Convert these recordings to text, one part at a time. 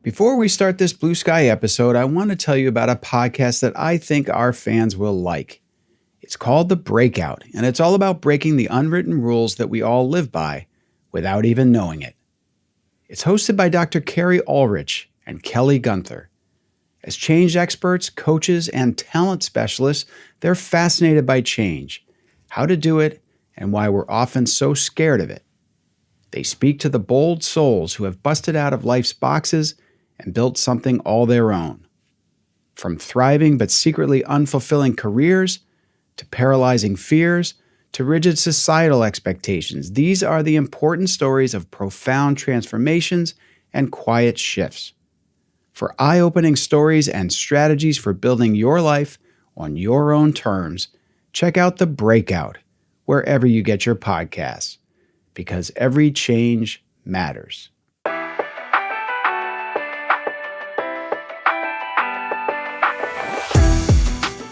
Before we start this Blue Sky episode, I want to tell you about a podcast that I think our fans will like. It's called The Breakout, and it's all about breaking the unwritten rules that we all live by without even knowing it. It's hosted by Dr. Carrie Ulrich and Kelly Gunther. As change experts, coaches, and talent specialists, they're fascinated by change, how to do it, and why we're often so scared of it. They speak to the bold souls who have busted out of life's boxes and built something all their own. From thriving but secretly unfulfilling careers, to paralyzing fears, to rigid societal expectations, these are the important stories of profound transformations and quiet shifts. For eye-opening stories and strategies for building your life on your own terms, check out The Breakout wherever you get your podcasts, because every change matters.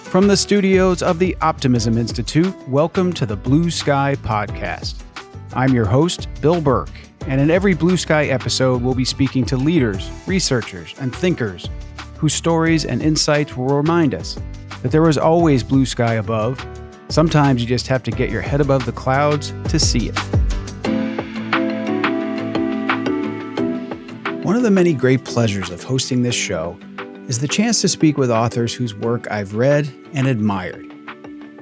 From the studios of the Optimism Institute, welcome to the Blue Sky Podcast. I'm your host, Bill Burke, and in every Blue Sky episode, we'll be speaking to leaders, researchers, and thinkers whose stories and insights will remind us that there is always blue sky above. Sometimes you just have to get your head above the clouds to see it. One of the many great pleasures of hosting this show is the chance to speak with authors whose work I've read and admired.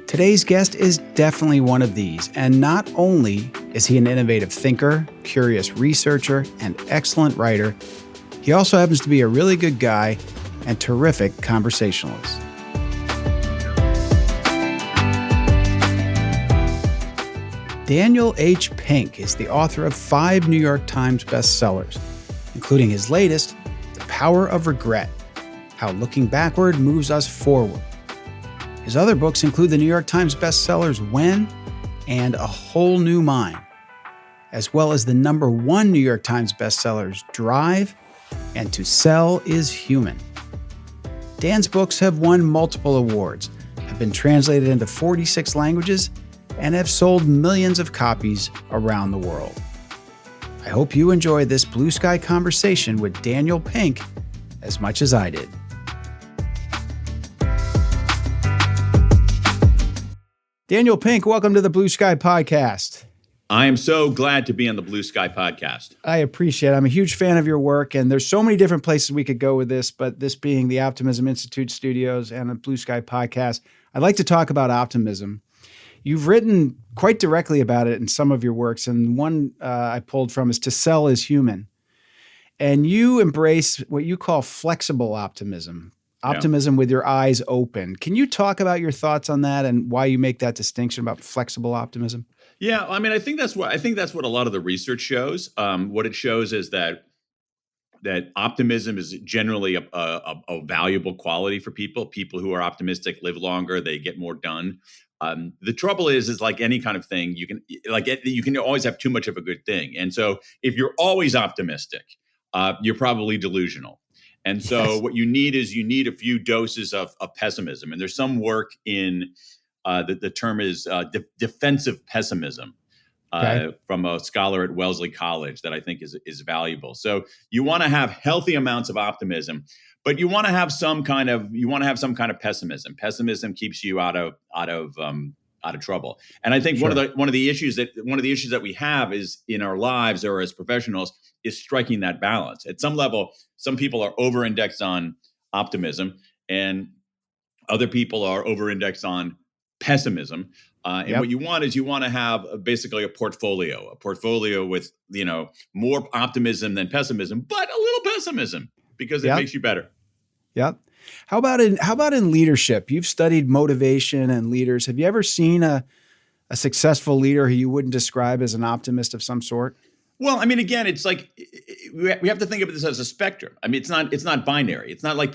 Today's guest is definitely one of these, and not only is he an innovative thinker, curious researcher, and excellent writer, he also happens to be a really good guy and terrific conversationalist. Daniel H. Pink is the author of 5 New York Times bestsellers, including his latest, The Power of Regret: How Looking Backward Moves Us Forward. His other books include the New York Times bestsellers When and A Whole New Mind, as well as the #1 New York Times bestsellers Drive and To Sell is Human. Dan's books have won multiple awards, have been translated into 46 languages, and have sold millions of copies around the world. I hope you enjoy this Blue Sky conversation with Daniel Pink as much as I did. Daniel Pink, welcome to the Blue Sky Podcast. I am so glad to be on the Blue Sky Podcast. I appreciate it. I'm a huge fan of your work, and there's so many different places we could go with this, but this being the Optimism Institute studios and a Blue Sky Podcast, I'd like to talk about optimism. You've written quite directly about it in some of your works, and one I pulled from is To Sell is Human. And you embrace what you call flexible optimism. Optimism with your eyes open. Can you talk about your thoughts on that and why you make that distinction about flexible optimism? Yeah, I mean, I think that's what a lot of the research shows. What it shows is that optimism is generally a valuable quality for people. People who are optimistic live longer; they get more done. The trouble is like any kind of thing, you can always have too much of a good thing, and so if you're always optimistic, you're probably delusional. And so what you need a few doses of pessimism. And there's some work in the term is defensive pessimism from a scholar at Wellesley College that I think is valuable. So you want to have healthy amounts of optimism, but you want to have some kind of pessimism. Pessimism keeps you out of trouble. And I think one of the issues that we have is in our lives or as professionals is striking that balance. At some level, some people are over-indexed on optimism, and other people are over-indexed on pessimism. What you want to have basically a portfolio with more optimism than pessimism, but a little pessimism because it makes you better. Yep. How about in leadership? You've studied motivation and leaders. Have you ever seen a successful leader who you wouldn't describe as an optimist of some sort? Well, I mean, again, it's like we have to think of this as a spectrum. I mean, it's not binary. It's not like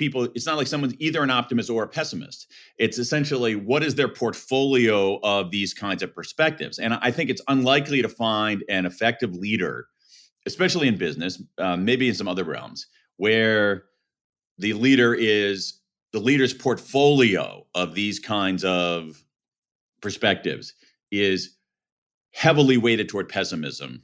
someone's either an optimist or a pessimist. It's essentially what is their portfolio of these kinds of perspectives. And I think it's unlikely to find an effective leader, especially in business, maybe in some other realms, where the leader's portfolio of these kinds of perspectives is heavily weighted toward pessimism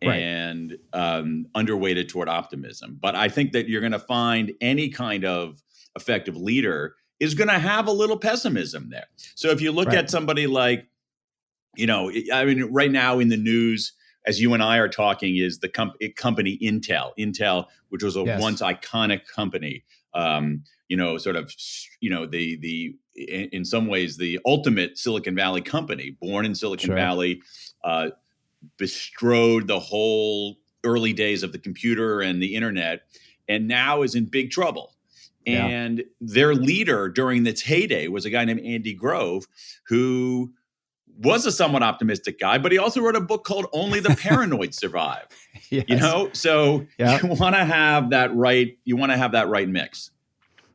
Right. and underweighted toward optimism. But I think that you're going to find any kind of effective leader is going to have a little pessimism there. So if you look Right. at somebody like, I mean, right now in the news, as you and I are talking, is the company Intel, which was a Yes. once iconic company. Sort of, the in some ways the ultimate Silicon Valley company, born in Silicon Sure. Valley, bestrode the whole early days of the computer and the internet, and now is in big trouble. Yeah. And their leader during its heyday was a guy named Andy Grove, who was a somewhat optimistic guy, but he also wrote a book called Only the Paranoid Survive. Yes. So Yeah. you want to have that right. You want to have that right mix.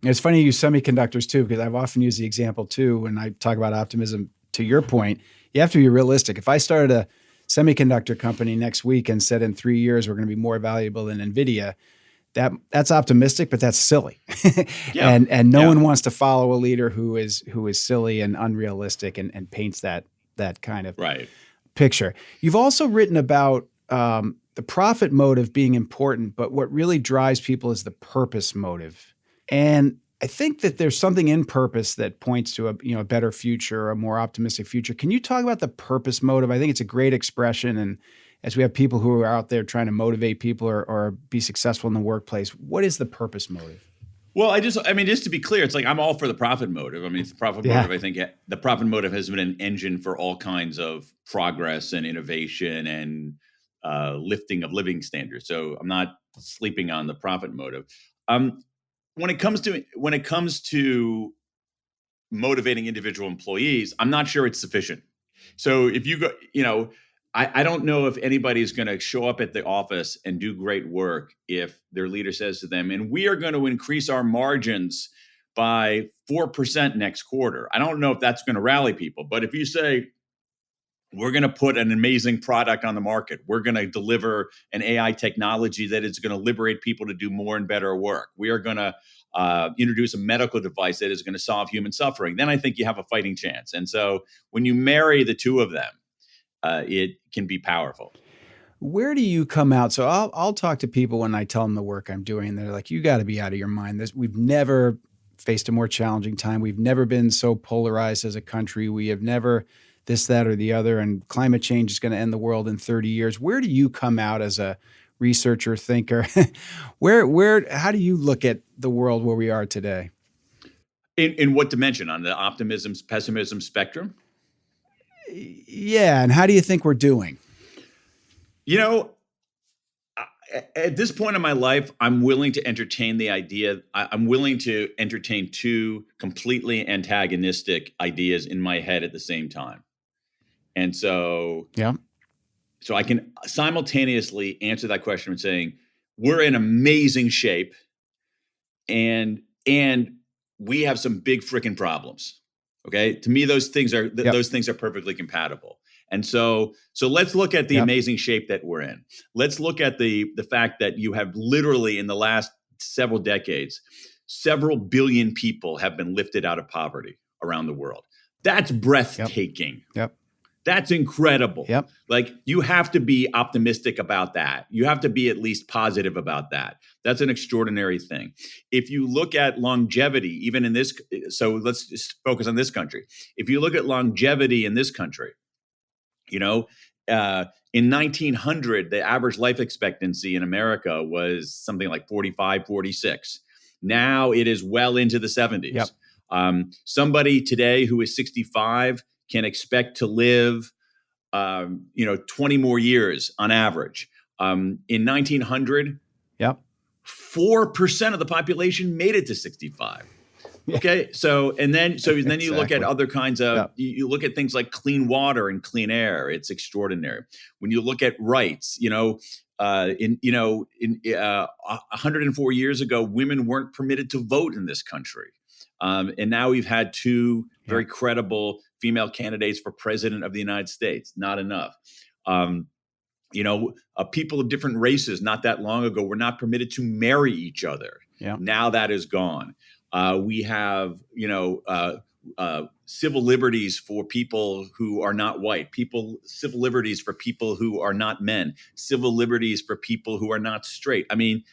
It's funny you use semiconductors too, because I've often used the example too when I talk about optimism. To your point, you have to be realistic. If I started a semiconductor company next week and said in 3 years we're going to be more valuable than NVIDIA, that's optimistic, but that's silly. Yeah. And no one wants to follow a leader who is silly and unrealistic and paints that kind of Right. picture. You've also written about the profit motive being important, but what really drives people is the purpose motive. And I think that there's something in purpose that points to a better future, a more optimistic future. Can you talk about the purpose motive? I think it's a great expression. And as we have people who are out there trying to motivate people or be successful in the workplace, what is the purpose motive? Well, just to be clear, it's like I'm all for the profit motive. I mean, it's the profit motive. I think the profit motive has been an engine for all kinds of progress and innovation and lifting of living standards. So I'm not sleeping on the profit motive. When it comes to motivating individual employees, I'm not sure it's sufficient. So if you go, I don't know if anybody's going to show up at the office and do great work if their leader says to them, and we are going to increase our margins by 4% next quarter. I don't know if that's going to rally people. But if you say, we're going to put an amazing product on the market, we're going to deliver an AI technology that is going to liberate people to do more and better work, we are going to introduce a medical device that is going to solve human suffering, then I think you have a fighting chance. And so when you marry the two of them, it can be powerful. Where do you come out? So I'll talk to people when I tell them the work I'm doing. And they're like, you got to be out of your mind. We've never faced a more challenging time. We've never been so polarized as a country. We have never this, that, or the other. And climate change is going to end the world in 30 years. Where do you come out as a researcher, thinker? How do you look at the world where we are today? In what dimension? On the optimism, pessimism spectrum? Yeah. And how do you think we're doing? At this point in my life, I'm willing to entertain the idea. I'm willing to entertain two completely antagonistic ideas in my head at the same time. And so I can simultaneously answer that question with saying, we're in amazing shape and we have some big freaking problems. Okay. To me, those things are perfectly compatible. And so let's look at the amazing shape that we're in. Let's look at the fact that you have literally in the last several decades, several billion people have been lifted out of poverty around the world. That's breathtaking. That's incredible. Like, you have to be optimistic about that. You have to be at least positive about that. That's an extraordinary thing. If you look at longevity, even in this, so let's just focus on this country. If you look at longevity in this country, in 1900, the average life expectancy in America was something like 45, 46. Now it is well into the 70s. Somebody today who is 65 can expect to live, 20 more years on average. In 1900, 4% of the population made it to 65. Okay. Then you look at other kinds of, you look at things like clean water and clean air. It's extraordinary. When you look at rights, 104 years ago, women weren't permitted to vote in this country. And now we've had two very credible female candidates for president of the United States. Not enough. People of different races not that long ago were not permitted to marry each other. Now that is gone. We have, civil liberties for people who are not white, civil liberties for people who are not men, civil liberties for people who are not straight. I mean,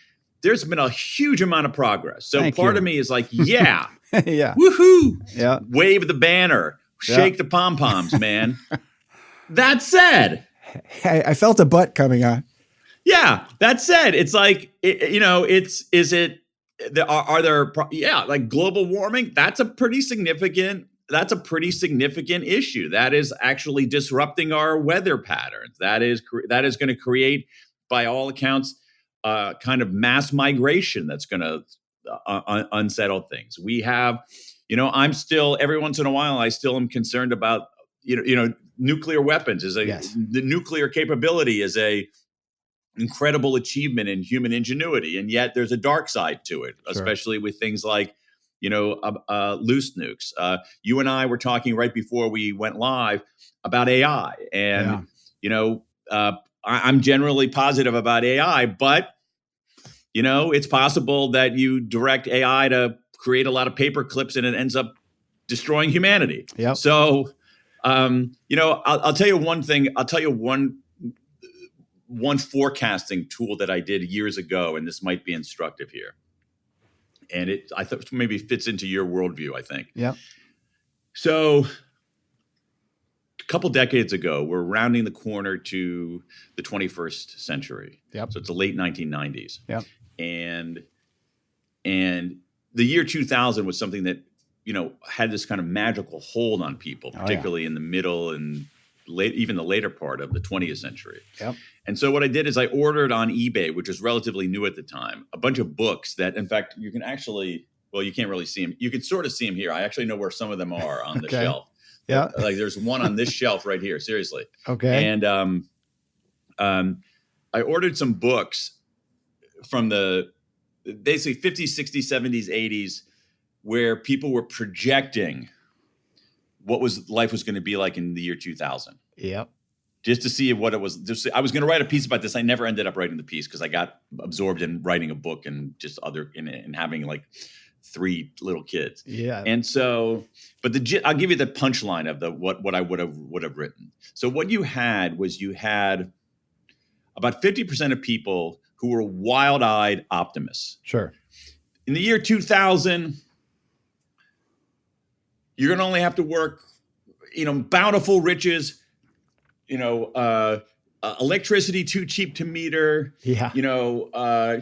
there's been a huge amount of progress. So part of me is like, yeah, yeah, woohoo, yeah, wave the banner, shake the pom-poms, man. That said, I felt a butt coming on. Yeah, that said, it's like, are there like global warming? That's a pretty significant issue. That is actually disrupting our weather patterns. That is going to create, by all accounts, kind of mass migration that's going to unsettle things. We have, I'm still, every once in a while, I still am concerned about, nuclear weapons the nuclear capability is a incredible achievement in human ingenuity. And yet there's a dark side to it, especially with things like, loose nukes. You and I were talking right before we went live about AI. And, I'm generally positive about AI, but, it's possible that you direct AI to create a lot of paper clips and it ends up destroying humanity. Yep. So, I'll tell you one thing. I'll tell you one forecasting tool that I did years ago, and this might be instructive here. And I thought maybe fits into your worldview, I think. Yeah. So a couple decades ago, we're rounding the corner to the 21st century. Yep. So it's the late 1990s. Yep. And the year 2000 was something that, had this kind of magical hold on people, particularly in the middle and even the later part of the 20th century. Yep. And so what I did is I ordered on eBay, which was relatively new at the time, a bunch of books that, in fact, you can actually, well, you can't really see them. You can sort of see them here. I actually know where some of them are on the shelf. Yeah. Like there's one on this shelf right here, seriously. Okay. And I ordered some books from the basically 50s, 60s, 70s, 80s, where people were projecting what life was going to be like in the year 2000. Yep. Just to see what it was. I was going to write a piece about this. I never ended up writing the piece because I got absorbed in writing a book and just and having like 3 little kids. Yeah. And so, but I'll give you the punchline of what I would have written. So what you had about 50% of people who were wild-eyed optimists. Sure. In the year 2000, you're going to only have to work, bountiful riches, electricity too cheap to meter,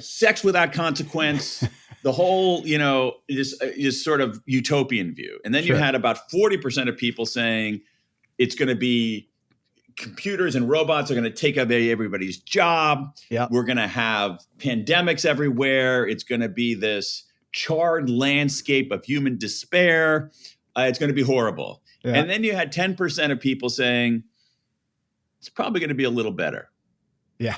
sex without consequence, the whole, just sort of utopian view. And then you had about 40% of people saying it's going to be computers and robots are going to take away everybody's job. Yep. We're going to have pandemics everywhere. It's going to be this charred landscape of human despair. It's going to be horrible. Yeah. And then you had 10% of people saying, it's probably going to be a little better. Yeah,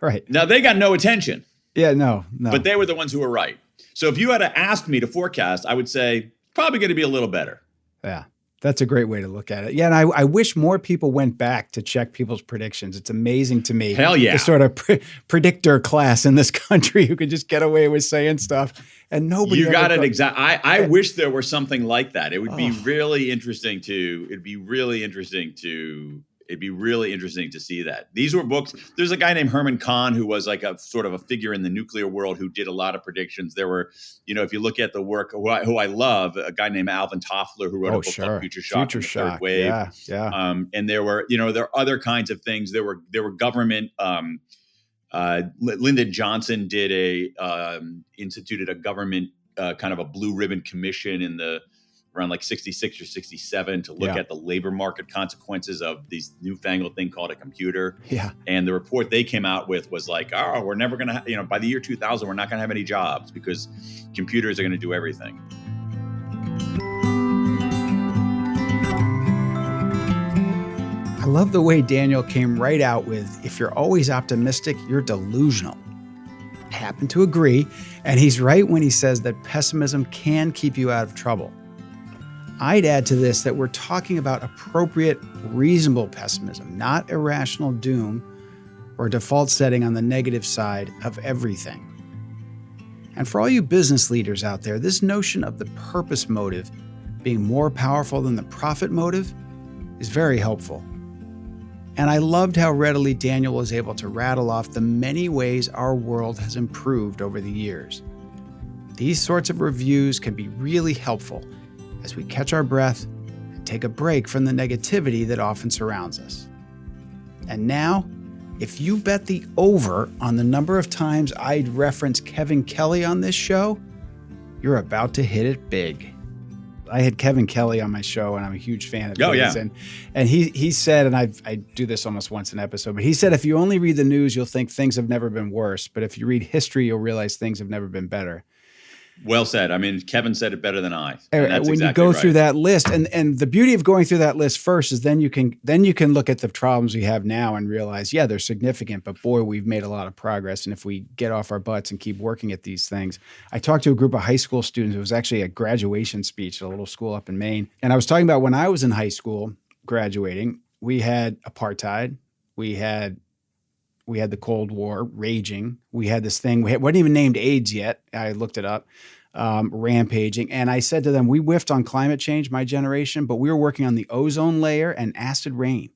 right. Now, they got no attention. Yeah, no. But they were the ones who were right. So if you had to ask me to forecast, I would say, probably going to be a little better. Yeah, that's a great way to look at it. Yeah, and I wish more people went back to check people's predictions. It's amazing to me. Hell yeah. The sort of predictor class in this country who can just get away with saying stuff. And nobody. You got it exactly. I wish there were something like that. It would be really interesting to. It'd be really interesting to see that. These were books. There's a guy named Herman Kahn who was like a sort of a figure in the nuclear world who did a lot of predictions. There were, if you look at the work, who I love, a guy named Alvin Toffler who wrote a book called Future Shock, and the Third Wave. Yeah. And there were, there are other kinds of things. There were government. Lyndon Johnson instituted a government kind of a blue ribbon commission around like 66 or 67 to look at the labor market consequences of these newfangled thing called a computer. Yeah. And the report they came out with was like, we're never going to, by the year 2000, we're not going to have any jobs because computers are going to do everything. I love the way Daniel came right out with, if you're always optimistic, you're delusional. I happen to agree, and he's right when he says that pessimism can keep you out of trouble. I'd add to this that we're talking about appropriate, reasonable pessimism, not irrational doom or default setting on the negative side of everything. And for all you business leaders out there, this notion of the purpose motive being more powerful than the profit motive, is very helpful. And I loved how readily Daniel was able to rattle off the many ways our world has improved over the years. These sorts of reviews can be really helpful as we catch our breath and take a break from the negativity that often surrounds us. And now, if you bet the over on the number of times I'd reference Kevin Kelly on this show, you're about to hit it big. I had Kevin Kelly on my show, and I'm a huge fan of his. Yeah. And he said, and I do this almost once an episode, but he said, if you only read the news, you'll think things have never been worse. But if you read history, you'll realize things have never been better. Well said. I mean, Kevin said it better than I. That's when you go through that list, and the beauty of going through that list first is then you can look at the problems we have now and realize, yeah, they're significant, but boy, we've made a lot of progress. And if we get off our butts and keep working at these things. I talked to a group of high school students. It was actually a graduation speech at a little school up in Maine. And I was talking about when I was in high school graduating, we had apartheid. We had the Cold War raging. We had this thing. Wasn't even named AIDS yet. I looked it up. Rampaging. And I said to them, we whiffed on climate change, my generation, but we were working on the ozone layer and acid rain.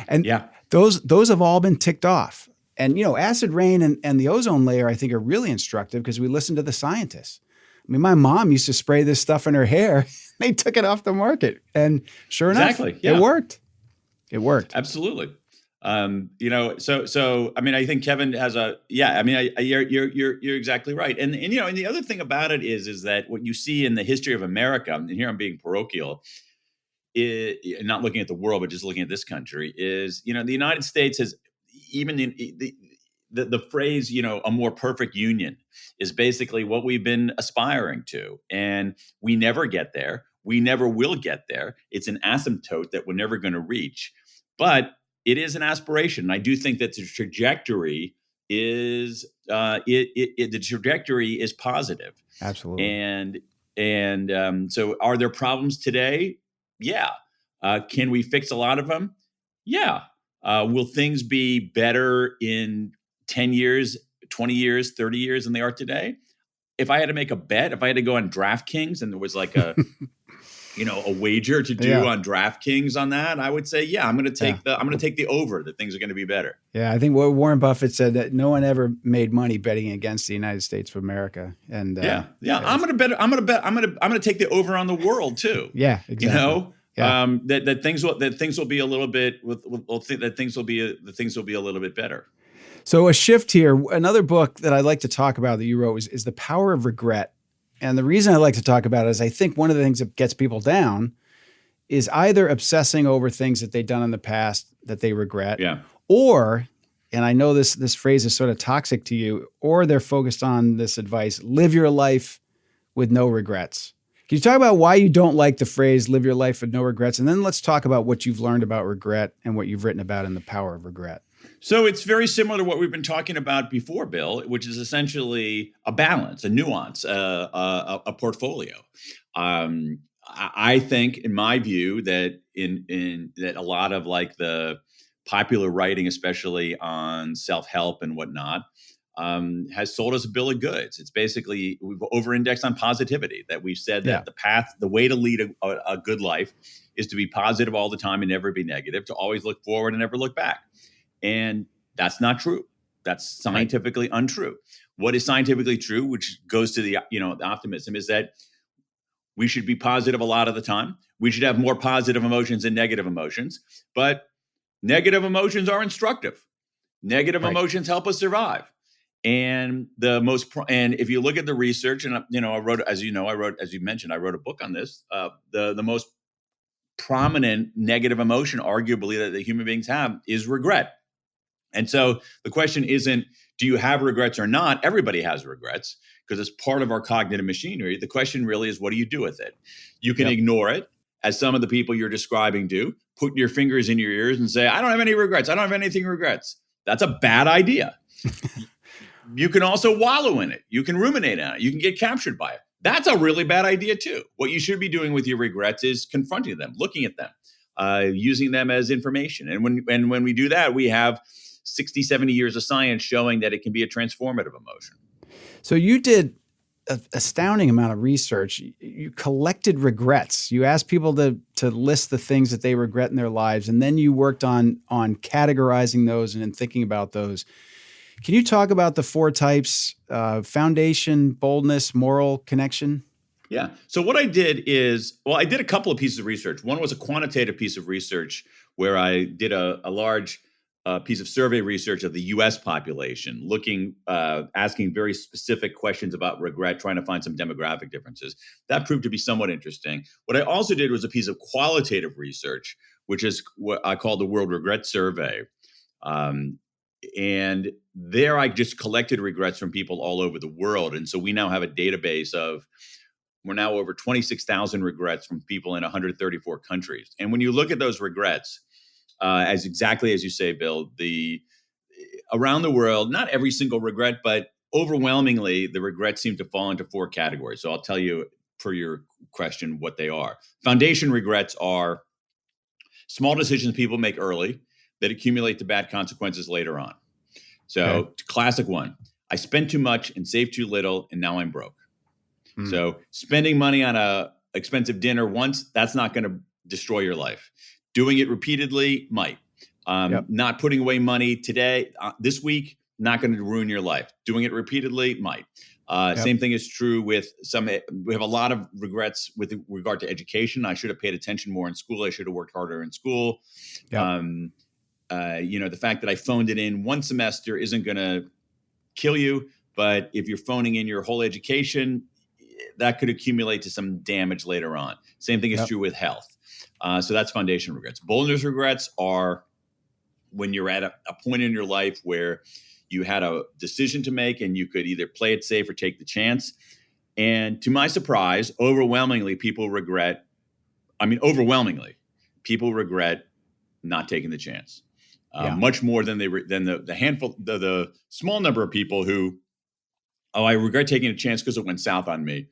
And yeah, those have all been ticked off. And, acid rain and the ozone layer, I think, are really instructive because we listen to the scientists. I mean, my mom used to spray this stuff in her hair. They took it off the market. And sure enough, it worked. It worked. Absolutely. So I mean, I think Kevin has you're exactly right. And the other thing about it is that what you see in the history of America, and here I'm being parochial, not looking at the world, but just looking at this country, is, the United States has, even in the phrase, a more perfect union is basically what we've been aspiring to. And we never get there. We never will get there. It's an asymptote that we're never going to reach. But it is an aspiration. And I do think that the trajectory is positive. Absolutely. So are there problems today? Yeah. Can we fix a lot of them? Yeah. Will things be better in 10 years, 20 years, 30 years than they are today? If I had to make a bet, if I had to go on DraftKings and there was like a a wager to do on DraftKings on that, I would say, I'm going to take the over that things are going to be better. Yeah, I think what Warren Buffett said, that no one ever made money betting against the United States of America. And I'm going to take the over on the world too. Yeah, exactly. That things will be a little bit things will be a little bit better. So a shift here. Another book that I'd like to talk about that you wrote is The Power of Regret. And the reason I like to talk about it is I think one of the things that gets people down is either obsessing over things that they've done in the past that they regret, or, and I know this phrase is sort of toxic to you, or they're focused on this advice: live your life with no regrets. Can you talk about why you don't like the phrase live your life with no regrets? And then let's talk about what you've learned about regret and what you've written about in The Power of Regret. So it's very similar to what we've been talking about before, Bill, which is essentially a balance, a nuance, a portfolio. I think, in my view, that that a lot of like the popular writing, especially on self-help and whatnot, has sold us a bill of goods. It's basically, we've over-indexed on positivity, that we've said that the way to lead a good life is to be positive all the time and never be negative, to always look forward and never look back. And that's not true. That's scientifically untrue. What is scientifically true, which goes to the optimism, is that we should be positive a lot of the time. We should have more positive emotions than negative emotions. But negative emotions are instructive. Negative emotions help us survive. And and if you look at the research, and I wrote a book on this. The most prominent negative emotion, arguably, that the human beings have is regret. And so the question isn't, do you have regrets or not? Everybody has regrets because it's part of our cognitive machinery. The question really is, what do you do with it? You can ignore it, as some of the people you're describing do, put your fingers in your ears and say, I don't have any regrets. I don't have anything regrets. That's a bad idea. You can also wallow in it. You can ruminate on it. You can get captured by it. That's a really bad idea too. What you should be doing with your regrets is confronting them, looking at them, using them as information. And when we do that, we have 60, 70 years of science showing that it can be a transformative emotion. So you did an astounding amount of research. You collected regrets. You asked people to list the things that they regret in their lives, and then you worked on categorizing those and then thinking about those. Can you talk about the four types: foundation, boldness, moral, connection? Yeah. So what I did is, well, I did a couple of pieces of research. One was a quantitative piece of research where I did a large piece of survey research of the U.S. population, asking very specific questions about regret, trying to find some demographic differences. That proved to be somewhat interesting. What I also did was a piece of qualitative research, which is what I call the World Regret Survey. Um, and there I just collected regrets from people all over the world. And so we now have a database of, we're now over 26,000 regrets from people in 134 countries. And when you look at those regrets, as exactly as you say, Bill, around the world, not every single regret, but overwhelmingly, the regrets seem to fall into four categories. So I'll tell you, per your question, what they are. Foundation regrets are small decisions people make early that accumulate to bad consequences later on. So, Okay. classic one: I spent too much and saved too little, and now I'm broke. Hmm. So spending money on a expensive dinner once, that's not going to destroy your life. Doing it repeatedly might. Yep. Not putting away money today, this week, not going to ruin your life. Doing it repeatedly might. Yep. Same thing is true with we have a lot of regrets with regard to education. I should have paid attention more in school. I should have worked harder in school. Yep. The fact that I phoned it in one semester isn't going to kill you. But if you're phoning in your whole education, that could accumulate to some damage later on. Same thing is true with health. So that's foundation regrets. Boldness regrets are when you're at a point in your life where you had a decision to make and you could either play it safe or take the chance. And to my surprise, overwhelmingly, people regret not taking the chance. Much more than the handful, the small number of people who, I regret taking a chance because it went south on me.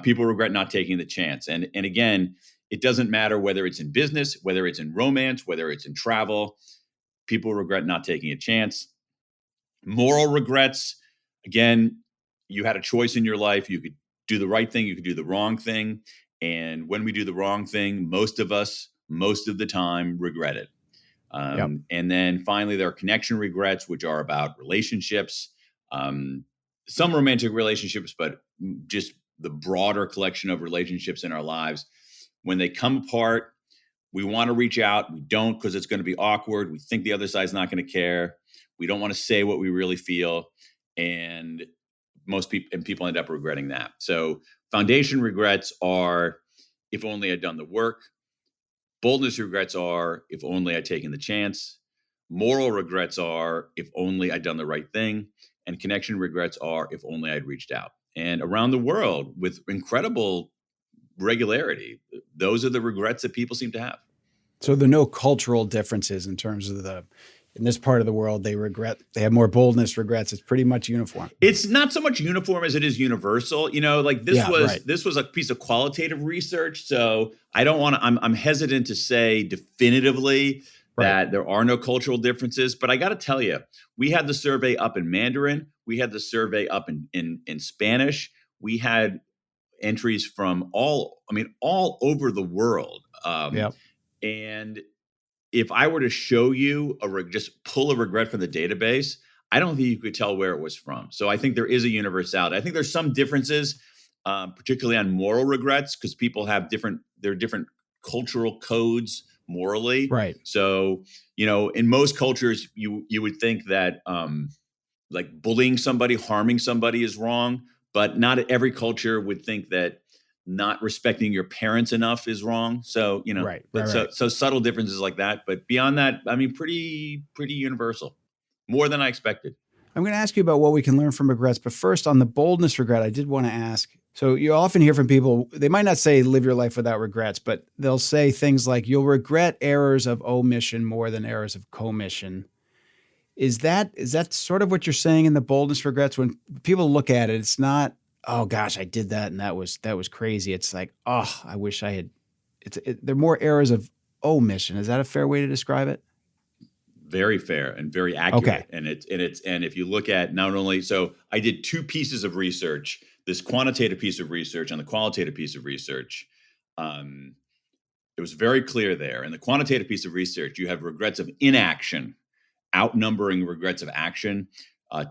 People regret not taking the chance. And again, it doesn't matter whether it's in business, whether it's in romance, whether it's in travel. People regret not taking a chance. Moral regrets, again, you had a choice in your life. You could do the right thing, you could do the wrong thing. And when we do the wrong thing, most of us, most of the time, regret it. And then finally, there are connection regrets, which are about relationships, some romantic relationships, but just the broader collection of relationships in our lives. When they come apart, we want to reach out. We don't because it's going to be awkward. We think the other side's not going to care. We don't want to say what we really feel. And people end up regretting that. So foundation regrets are, if only I'd done the work. Boldness regrets are, if only I'd taken the chance. Moral regrets are, if only I'd done the right thing. And connection regrets are, if only I'd reached out. And around the world, with incredible regularity, those are the regrets that people seem to have. So there are no cultural differences in terms of in this part of the world, they have more boldness regrets. It's pretty much uniform. It's not so much uniform as it is universal. This was a piece of qualitative research. So I'm hesitant to say definitively that there are no cultural differences, but I got to tell you, we had the survey up in Mandarin. We had the survey up in Spanish. We had entries from all over the world. And if I were to show you just pull a regret from the database, I don't think you could tell where it was from. So I think there is a universality. I think there's some differences, particularly on moral regrets, because people have different cultural codes morally. Right. So, in most cultures, you would think that like bullying somebody, harming somebody is wrong, but not every culture would think that not respecting your parents enough is wrong. So, so subtle differences like that. But beyond that, pretty universal, more than I expected. I'm going to ask you about what we can learn from regrets. But first, on the boldness regret, I did want to ask. So you often hear from people, they might not say live your life without regrets, but they'll say things like you'll regret errors of omission more than errors of commission. Is that sort of what you're saying in the boldness regrets? When people look at it, it's not, oh gosh, I did that and that was crazy. It's like, oh, I wish I had. They're more errors of omission. Is that a fair way to describe it? Very fair and very Okay. accurate. And if you look at not only, so I did two pieces of research, this quantitative piece of research and the qualitative piece of research. It was very clear there. In the quantitative piece of research, you have regrets of inaction outnumbering regrets of action,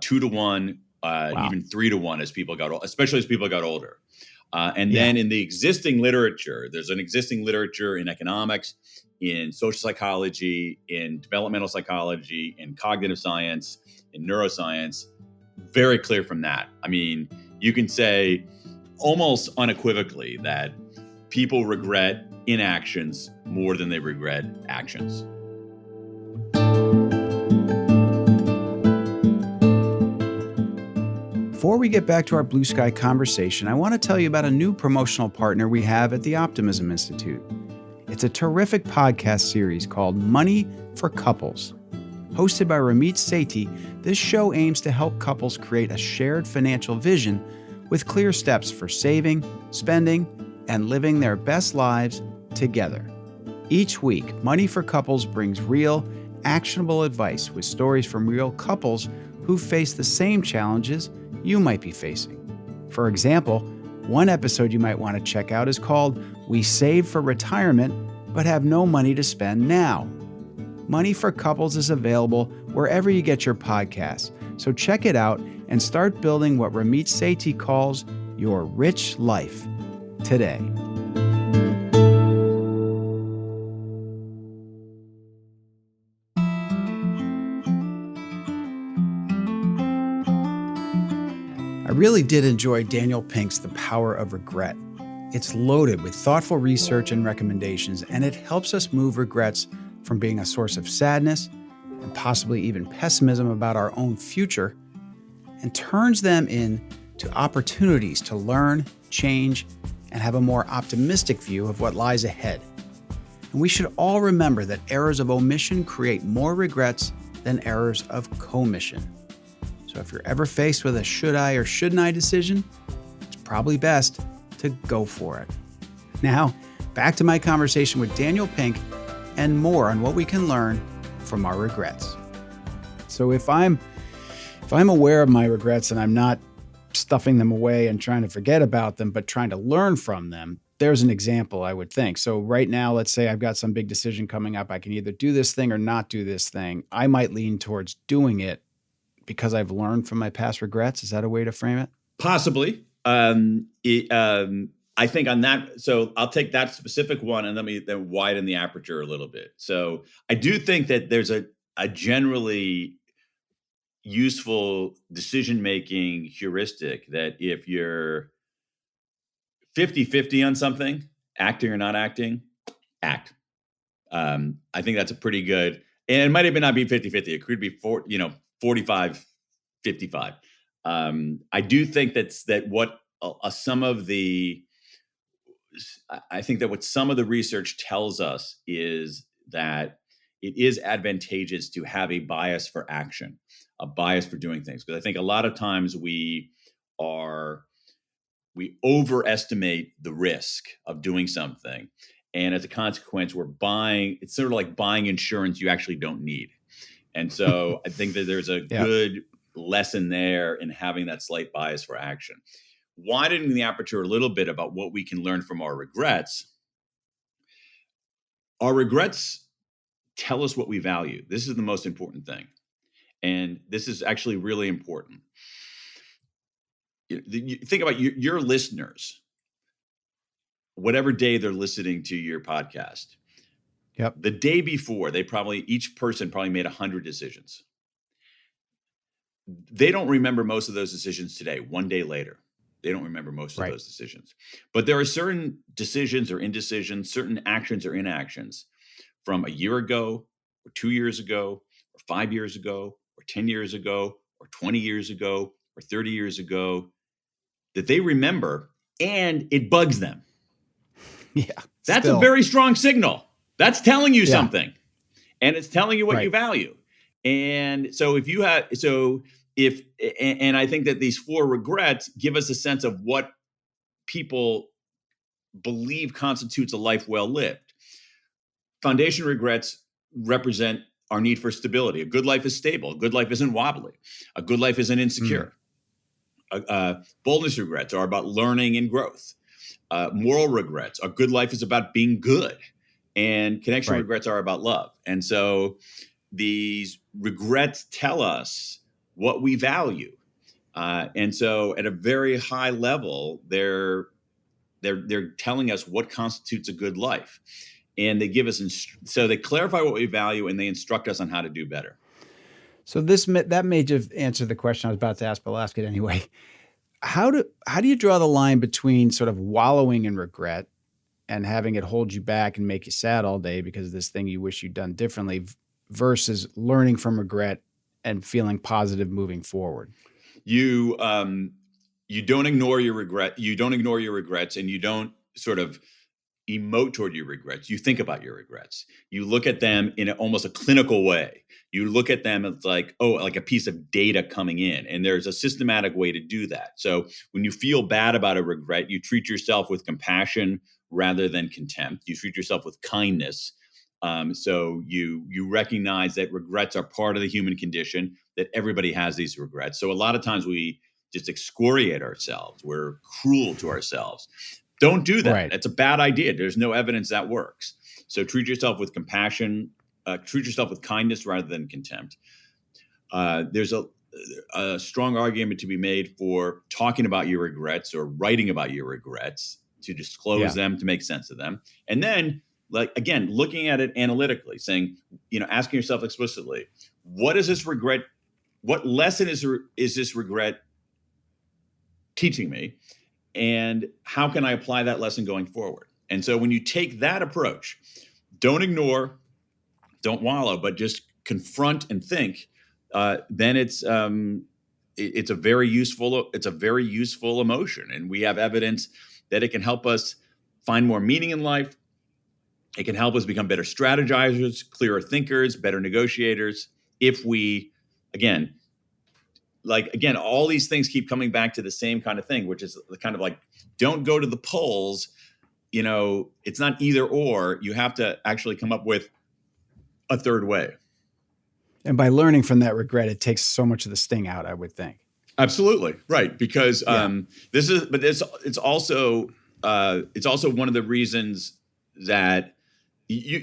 2 to 1, Wow. even 3 to 1 as people got, especially as people got older. And Yeah. then in the existing literature, there's an existing literature in economics, in social psychology, in developmental psychology, in cognitive science, in neuroscience, very clear from that. I mean, you can say almost unequivocally that people regret inactions more than they regret actions. Before we get back to our blue sky conversation, I want to tell you about a new promotional partner we have at the Optimism Institute. It's a terrific podcast series called Money for Couples. Hosted by Ramit Sethi, this show aims to help couples create a shared financial vision with clear steps for saving, spending, and living their best lives together. Each week, Money for Couples brings real, actionable advice with stories from real couples who face the same challenges you might be facing. For example, one episode you might want to check out is called We Save for Retirement but Have No Money to Spend Now. Money for Couples is available wherever you get your podcasts, so check it out and start building what Ramit Sethi calls your rich life today. I really did enjoy Daniel Pink's The Power of Regret. It's loaded with thoughtful research and recommendations, and it helps us move regrets from being a source of sadness and possibly even pessimism about our own future, and turns them into opportunities to learn, change, and have a more optimistic view of what lies ahead. And we should all remember that errors of omission create more regrets than errors of commission. So if you're ever faced with a should I or shouldn't I decision, it's probably best to go for it. Now, back to my conversation with Daniel Pink and more on what we can learn from our regrets. So if I'm aware of my regrets and I'm not stuffing them away and trying to forget about them, but trying to learn from them, there's an example, I would think. So right now, let's say I've got some big decision coming up. I can either do this thing or not do this thing. I might lean towards doing it because I've learned from my past regrets. Is that a way to frame it? Possibly. I think on that, so I'll take that specific one and let me then widen the aperture a little bit. So I do think that there's a generally useful decision-making heuristic that if you're 50-50 on something, acting or not acting, act. I think that's a pretty good, and it might even not be 50-50. It could be 45-55. I do think that what some of the research tells us is that it is advantageous to have a bias for action, a bias for doing things. Because I think a lot of times we overestimate the risk of doing something. And as a consequence, it's sort of like buying insurance you actually don't need. And so I think that there's a good lesson there in having that slight bias for action. Widening the aperture a little bit about what we can learn from our regrets. Our regrets tell us what we value. This is the most important thing. And this is actually really important. You think about your listeners, whatever day they're listening to your podcast. Yep. The day before, each person probably made 100 decisions. They don't remember most of those decisions today. One day later, they don't remember most of those decisions. But there are certain decisions or indecisions, certain actions or inactions from a year ago or 2 years ago or 5 years ago or 10 years ago or 20 years ago or 30 years ago that they remember, and it bugs them. Yeah. That's a very strong signal. That's telling you something, and it's telling you what you value. And so and I think that these 4 regrets give us a sense of what people believe constitutes a life well lived. Foundation regrets represent our need for stability. A good life is stable. A good life isn't wobbly. A good life isn't insecure. Boldness regrets are about learning and growth. Moral regrets, a good life is about being good. And connection regrets are about love. And so these regrets tell us what we value. And so at a very high level, they're telling us what constitutes a good life. And they give us, so they clarify what we value and they instruct us on how to do better. So that may just answer the question I was about to ask, but I'll ask it anyway. How do you draw the line between sort of wallowing in regret and having it hold you back and make you sad all day because of this thing you wish you'd done differently versus learning from regret and feeling positive moving forward? You don't ignore your regret. You don't ignore your regrets, and you don't sort of emote toward your regrets. You think about your regrets. You look at them in almost a clinical way. You look at them as like a piece of data coming in, and there's a systematic way to do that. So when you feel bad about a regret, you treat yourself with compassion rather than contempt. You treat yourself with kindness. So you recognize that regrets are part of the human condition, that everybody has these regrets. So a lot of times we just excoriate ourselves. We're cruel to ourselves. Don't do that. Right. It's a bad idea. There's no evidence that works. So treat yourself with compassion, treat yourself with kindness rather than contempt. There's a strong argument to be made for talking about your regrets or writing about your regrets to disclose them, to make sense of them. And then, again, looking at it analytically, saying, asking yourself explicitly, what is this regret? What lesson is this regret teaching me? And how can I apply that lesson going forward? And so when you take that approach, don't ignore, don't wallow, but just confront and think, then it's a very useful emotion. And we have evidence that it can help us find more meaning in life. It can help us become better strategizers, clearer thinkers, better negotiators. If we, again, all these things keep coming back to the same kind of thing, which is kind of like, don't go to the polls. It's not either or. You have to actually come up with a third way. And by learning from that regret, it takes so much of the sting out, I would think. Absolutely. Right. Because it's also one of the reasons that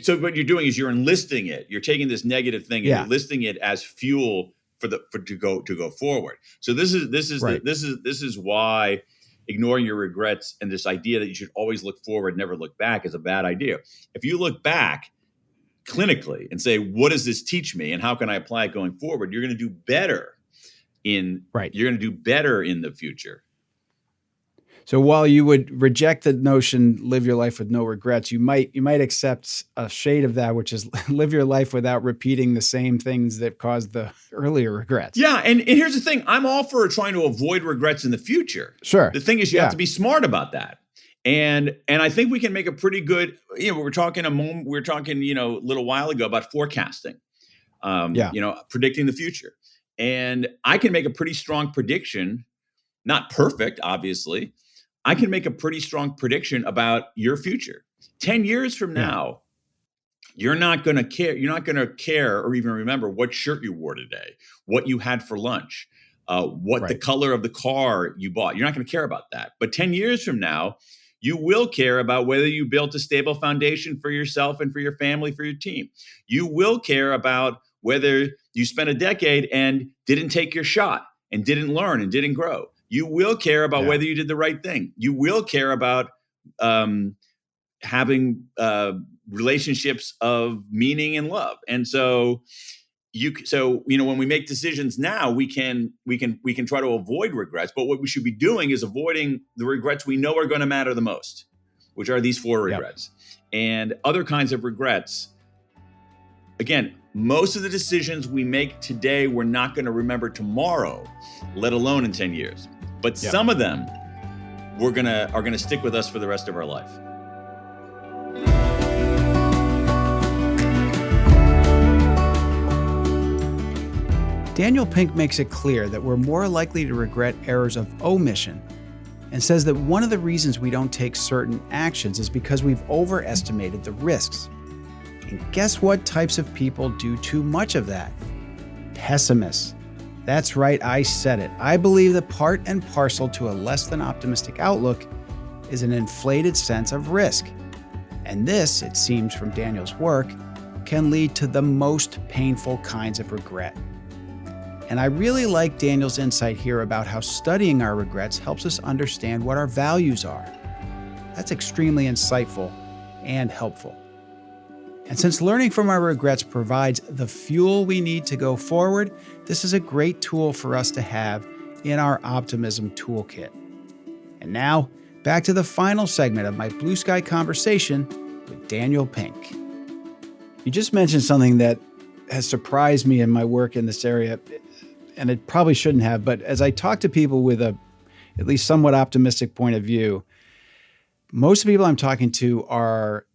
so what you're doing is you're enlisting it. You're taking this negative thing and you're enlisting it as fuel to go forward. So this is why ignoring your regrets and this idea that you should always look forward, never look back is a bad idea. If you look back clinically and say, what does this teach me and how can I apply it going forward? You're going to do better you're going to do better in the future. So while you would reject the notion, live your life with no regrets, you might accept a shade of that, which is live your life without repeating the same things that caused the earlier regrets. Yeah. And here's the thing. I'm all for trying to avoid regrets in the future. Sure. The thing is you have to be smart about that. And I think we can make a pretty good, we were talking a little while ago about forecasting, predicting the future. And I can make a pretty strong prediction, not perfect, obviously. I can make a pretty strong prediction about your future. 10 years from now, you're not going to care. You're not going to care or even remember what shirt you wore today, what you had for lunch, what the color of the car you bought. You're not going to care about that. But 10 years from now, you will care about whether you built a stable foundation for yourself and for your family, for your team. You will care about whether you spent a decade and didn't take your shot and didn't learn and didn't grow. You will care about whether you did the right thing. You will care about having relationships of meaning and love. And so when we make decisions now, we can try to avoid regrets. But what we should be doing is avoiding the regrets we know are going to matter the most, which are these 4 regrets. And other kinds of regrets. Again, most of the decisions we make today, we're not going to remember tomorrow, let alone in 10 years. But some of them are going to stick with us for the rest of our life. Daniel Pink makes it clear that we're more likely to regret errors of omission and says that one of the reasons we don't take certain actions is because we've overestimated the risks. And guess what types of people do too much of that? Pessimists. That's right, I said it. I believe that part and parcel to a less than optimistic outlook is an inflated sense of risk. And this, it seems from Daniel's work, can lead to the most painful kinds of regret. And I really like Daniel's insight here about how studying our regrets helps us understand what our values are. That's extremely insightful and helpful. And since learning from our regrets provides the fuel we need to go forward, this is a great tool for us to have in our Optimism toolkit. And now, back to the final segment of my Blue Sky conversation with Daniel Pink. You just mentioned something that has surprised me in my work in this area, and it probably shouldn't have, but as I talk to people with a at least somewhat optimistic point of view, most of the people I'm talking to are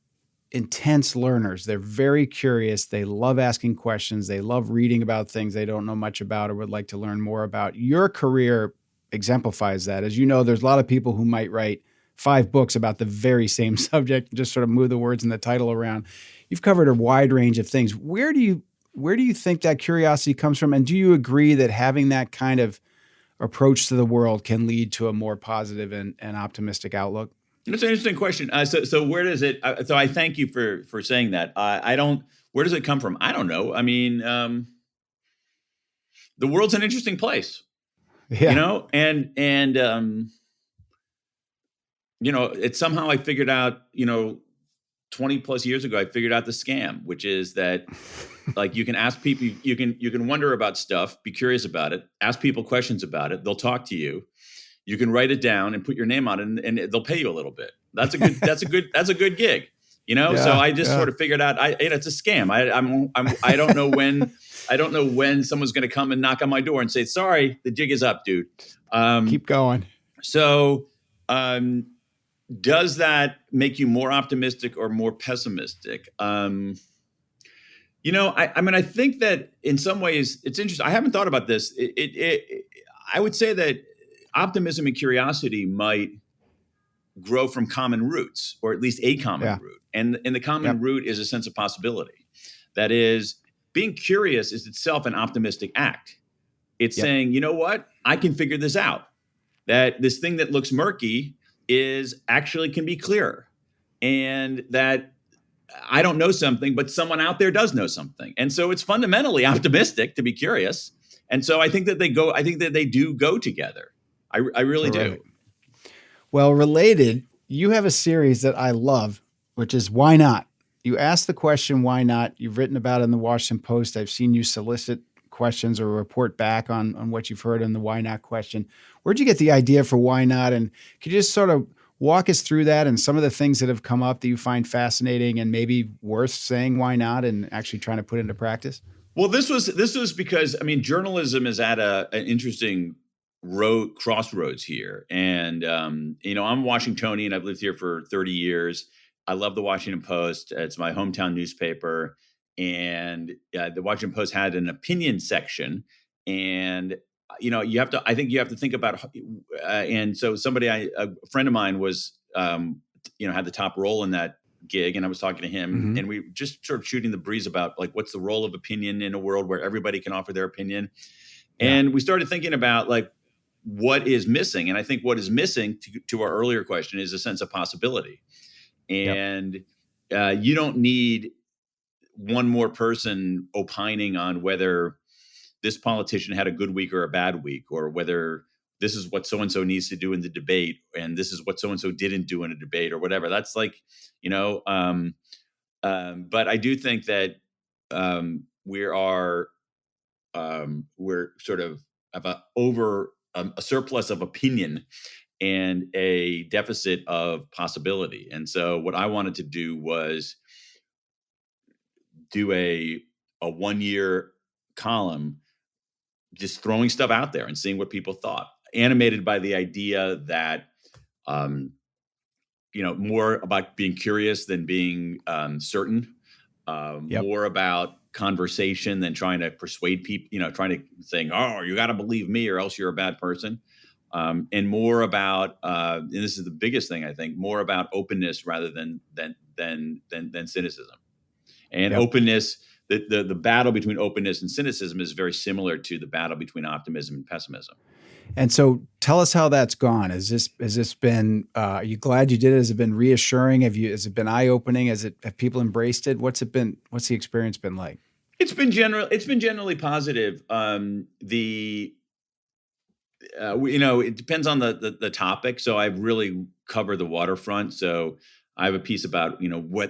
intense learners. They're very curious. They love asking questions. They love reading about things they don't know much about or would like to learn more about. Your career exemplifies that. As you know, there's a lot of people who might write 5 books about the very same subject and just sort of move the words in the title around. You've covered a wide range of things. Where do you think that curiosity comes from? And do you agree that having that kind of approach to the world can lead to a more positive and optimistic outlook? That's an interesting question. So where does it? So I thank you for saying that. I don't. Where does it come from? I don't know. I mean, the world's an interesting place, Yeah. It's somehow I figured out, 20 plus years ago, I figured out the scam, which is that like you can ask people, you can wonder about stuff, be curious about it, ask people questions about it. They'll talk to you. You can write it down and put your name on it, and they'll pay you a little bit. That's a good gig, Yeah, So I just sort of figured out, it's a scam. I don't know when someone's going to come and knock on my door and say, "Sorry, the jig is up, dude." Keep going. So, does that make you more optimistic or more pessimistic? I think that in some ways it's interesting. I haven't thought about this. I would say that optimism and curiosity might grow from common roots, or at least a common root. And the common root is a sense of possibility. That is, being curious is itself an optimistic act. It's saying, you know what? I can figure this out. That this thing that looks murky can be clearer. And that I don't know something, but someone out there does know something. And so it's fundamentally optimistic to be curious. And so I think that they do go together. I really do. Well, related, you have a series that I love, which is Why Not? You ask the question, why not? You've written about it in the Washington Post. I've seen you solicit questions or report back on what you've heard on the why not question. Where'd you get the idea for why not? And could you just sort of walk us through that and some of the things that have come up that you find fascinating and maybe worth saying why not and actually trying to put into practice? Well, this was because, journalism is at an interesting crossroads here. And, I'm Washingtonian. I've lived here for 30 years. I love the Washington Post. It's my hometown newspaper. And the Washington Post had an opinion section. And, I think you have to think about, and so a friend of mine was, had the top role in that gig, and I was talking to him, and we just sort of shooting the breeze about like what's the role of opinion in a world where everybody can offer their opinion. And we started thinking about like what is missing, and I think what is missing to our earlier question is a sense of possibility. And you don't need one more person opining on whether this politician had a good week or a bad week, or whether this is what so-and-so needs to do in the debate and this is what so-and-so didn't do in a debate or whatever. That's like, but I do think that we're sort of have a surplus of opinion and a deficit of possibility. And so what I wanted to do was do a 1-year column, just throwing stuff out there and seeing what people thought, animated by the idea that, more about being curious than being certain, more about conversation than trying to persuade people, trying to saying, oh, you got to believe me or else you're a bad person. And more about, and this is the biggest thing, I think, more about openness rather than cynicism. And Yep. openness, the battle between openness and cynicism is very similar to the battle between optimism and pessimism. And so tell us how that's gone. Has this been, are you glad you did it? Has it been reassuring? Has it been eye-opening? Have people embraced it? What's the experience been like? It's been generally positive. It depends on the topic. So I've really covered the waterfront. So I have a piece about,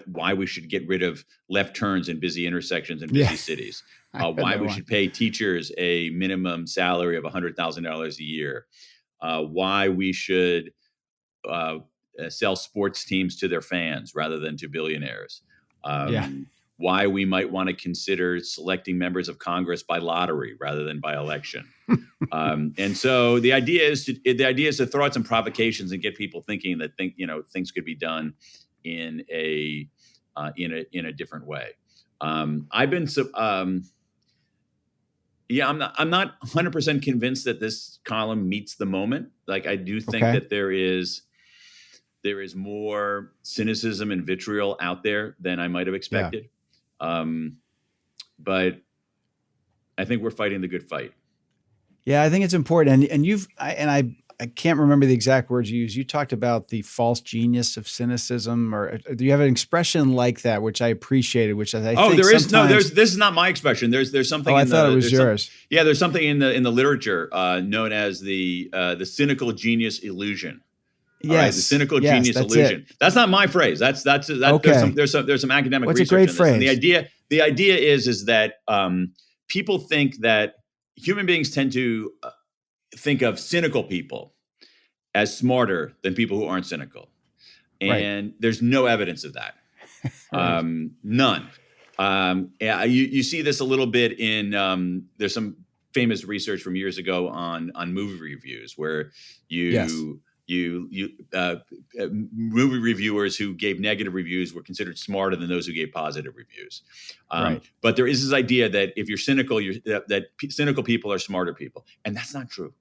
why we should get rid of left turns in busy intersections and busy cities. Why we should pay teachers a minimum salary of $100,000 a year. Why we should sell sports teams to their fans rather than to billionaires. Why we might want to consider selecting members of Congress by lottery rather than by election. And so the idea is to throw out some provocations and get people thinking that things could be done in a different way. I'm not 100% convinced that this column meets the moment. Like, I do think that there is more cynicism and vitriol out there than I might have expected. But I think we're fighting the good fight. Yeah, I think it's important. And I can't remember the exact words you used. You talked about the false genius of cynicism, or do you have an expression like that, which I appreciated, which I think this is not my expression. There's something. I thought it was yours. There's something in the literature known as the cynical genius illusion. Yes, right, the cynical genius illusion. That's not my phrase. That's okay. There's some academic What's research a great on this. phrase? And the idea is that people think that human beings tend to think of cynical people as smarter than people who aren't cynical, and there's no evidence of that. None. You see this a little bit in there's some famous research from years ago on movie reviews where movie reviewers who gave negative reviews were considered smarter than those who gave positive reviews. But there is this idea that if you're cynical, that cynical people are smarter people, and that's not true.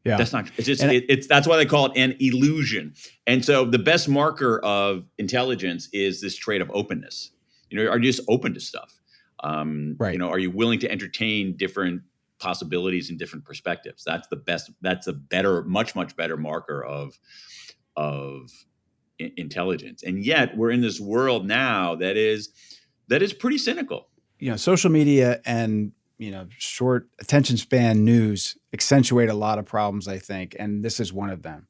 Yeah, that's not. It's just that's why they call it an illusion. And so the best marker of intelligence is this trait of openness. Are you just open to stuff? Are you willing to entertain different possibilities and different perspectives? That's the best. That's a better, much better marker of intelligence. And yet we're in this world now that is pretty cynical. Social media and short attention span news accentuate a lot of problems, I think, and this is one of them.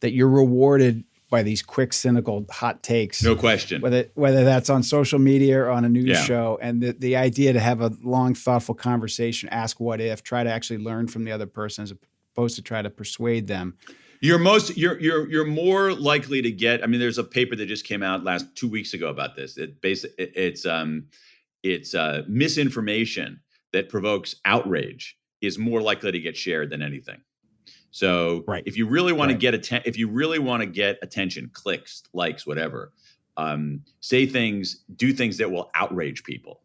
That you're rewarded by these quick, cynical, hot takes. No question. Whether that's on social media or on a news show, and the idea to have a long, thoughtful conversation, ask what if, try to actually learn from the other person as opposed to try to persuade them. You're more likely to get. I mean, there's a paper that just came out 2 weeks ago about this. It's misinformation that provokes outrage is more likely to get shared than anything. So if you really want to get attention, clicks, likes, whatever, say things, do things that will outrage people,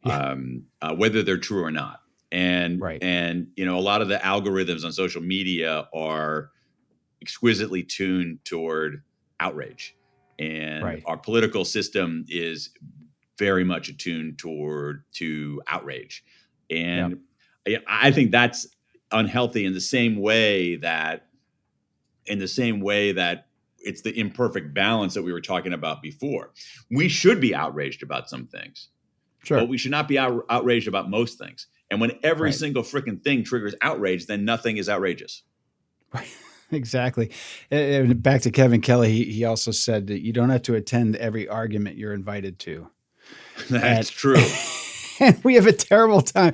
whether they're true or not. And a lot of the algorithms on social media are exquisitely tuned toward outrage, and our political system is very much attuned to outrage. And I think that's unhealthy in the same way that it's the imperfect balance that we were talking about before. We should be outraged about some things, but we should not be outraged about most things. And when every single freaking thing triggers outrage, then nothing is outrageous. Right. Exactly. And back to Kevin Kelly, he also said that you don't have to attend every argument you're invited to. That's true. And we have a terrible time,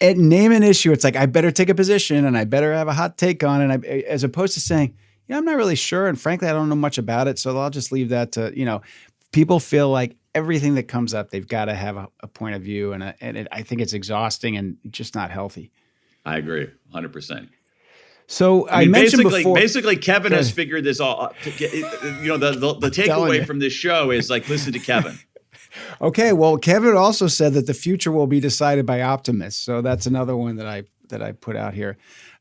at name an issue. It's like, I better take a position and I better have a hot take on it. As opposed to saying, I'm not really sure. And frankly, I don't know much about it. So I'll just leave that to, people feel like everything that comes up, they've got to have a point of view. And I think it's exhausting and just not healthy. I agree 100%. So I mentioned before, basically Kevin has figured this all out. The takeaway from this show is like, listen to Kevin. Okay, well, Kevin also said that the future will be decided by optimists. So that's another one that I put out here.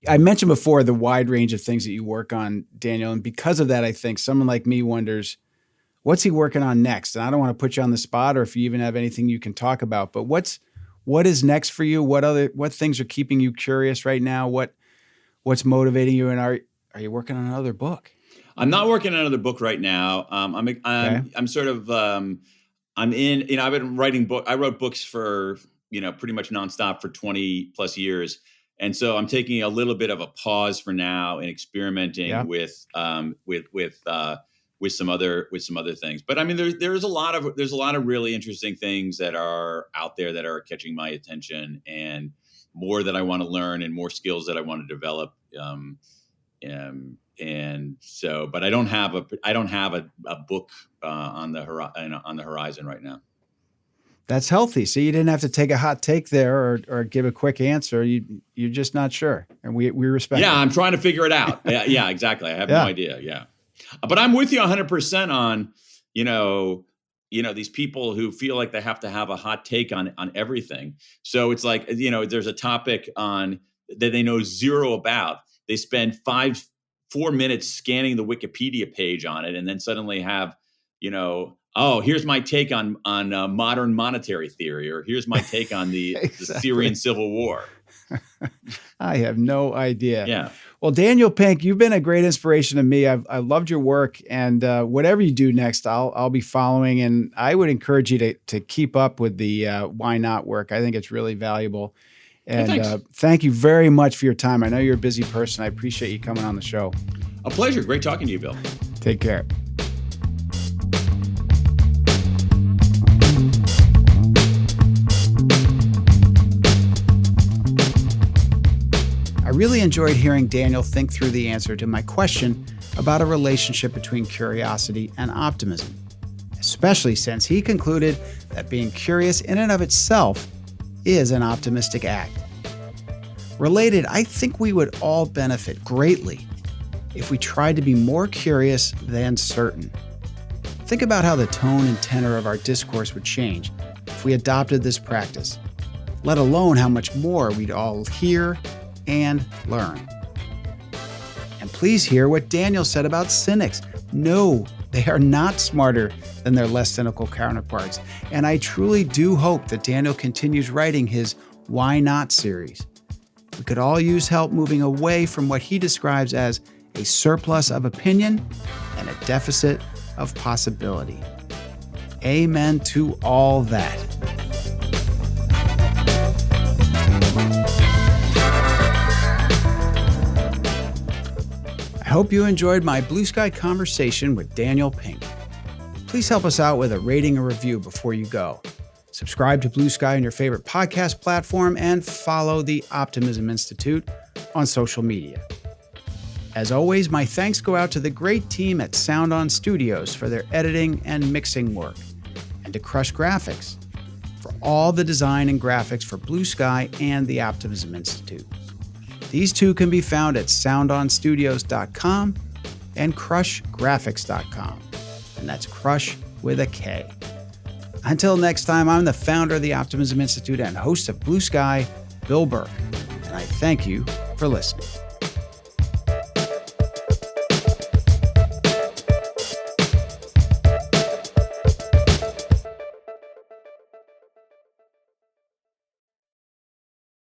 I mentioned before the wide range of things that you work on, Daniel, and because of that, I think someone like me wonders, what's he working on next? And I don't want to put you on the spot, or if you even have anything you can talk about, but what is next for you? What things are keeping you curious right now? What's motivating you? And are you working on another book? I'm not working on another book right now. I'm sort of I'm in. I've been writing book. I wrote books for pretty much nonstop for 20 plus years, and so I'm taking a little bit of a pause for now and experimenting with some other things. But I mean, there's a lot of really interesting things that are out there that are catching my attention, and more that I want to learn, and more skills that I want to develop. And so, but I don't have a book on the horizon right now. That's healthy. So you didn't have to take a hot take there or give a quick answer. You're just not sure, and we respect. Yeah, it. I'm trying to figure it out. Yeah, exactly. I have no idea. Yeah, but I'm with you 100% on these people who feel like they have to have a hot take on everything. So it's like there's a topic on that they know zero about. They spend 4 minutes scanning the Wikipedia page on it, and then suddenly have, here's my take on modern monetary theory, or here's my take on the, exactly. the Syrian civil war. I have no idea. Yeah. Well, Daniel Pink, you've been a great inspiration to me. I loved your work, and whatever you do next, I'll be following. And I would encourage you to keep up with the Why Not work. I think it's really valuable. And thank you very much for your time. I know you're a busy person. I appreciate you coming on the show. A pleasure. Great talking to you, Bill. Take care. I really enjoyed hearing Daniel think through the answer to my question about a relationship between curiosity and optimism, especially since he concluded that being curious in and of itself is an optimistic act. Related, I think we would all benefit greatly if we tried to be more curious than certain. Think about how the tone and tenor of our discourse would change if we adopted this practice, let alone how much more we'd all hear and learn. And please hear what Daniel said about cynics. No, they are not smarter than their less cynical counterparts. And I truly do hope that Daniel continues writing his Why Not series. We could all use help moving away from what he describes as a surplus of opinion and a deficit of possibility. Amen to all that. I hope you enjoyed my Blue Sky conversation with Daniel Pink. Please help us out with a rating or review before you go. Subscribe to Blue Sky on your favorite podcast platform and follow the Optimism Institute on social media. As always, my thanks go out to the great team at Sound On Studios for their editing and mixing work, and to Crush Graphics for all the design and graphics for Blue Sky and the Optimism Institute. These two can be found at soundonstudios.com and crushgraphics.com, and that's Crush with a K. Until next time, I'm the founder of the Optimism Institute and host of Blue Sky, Bill Burke, and I thank you for listening.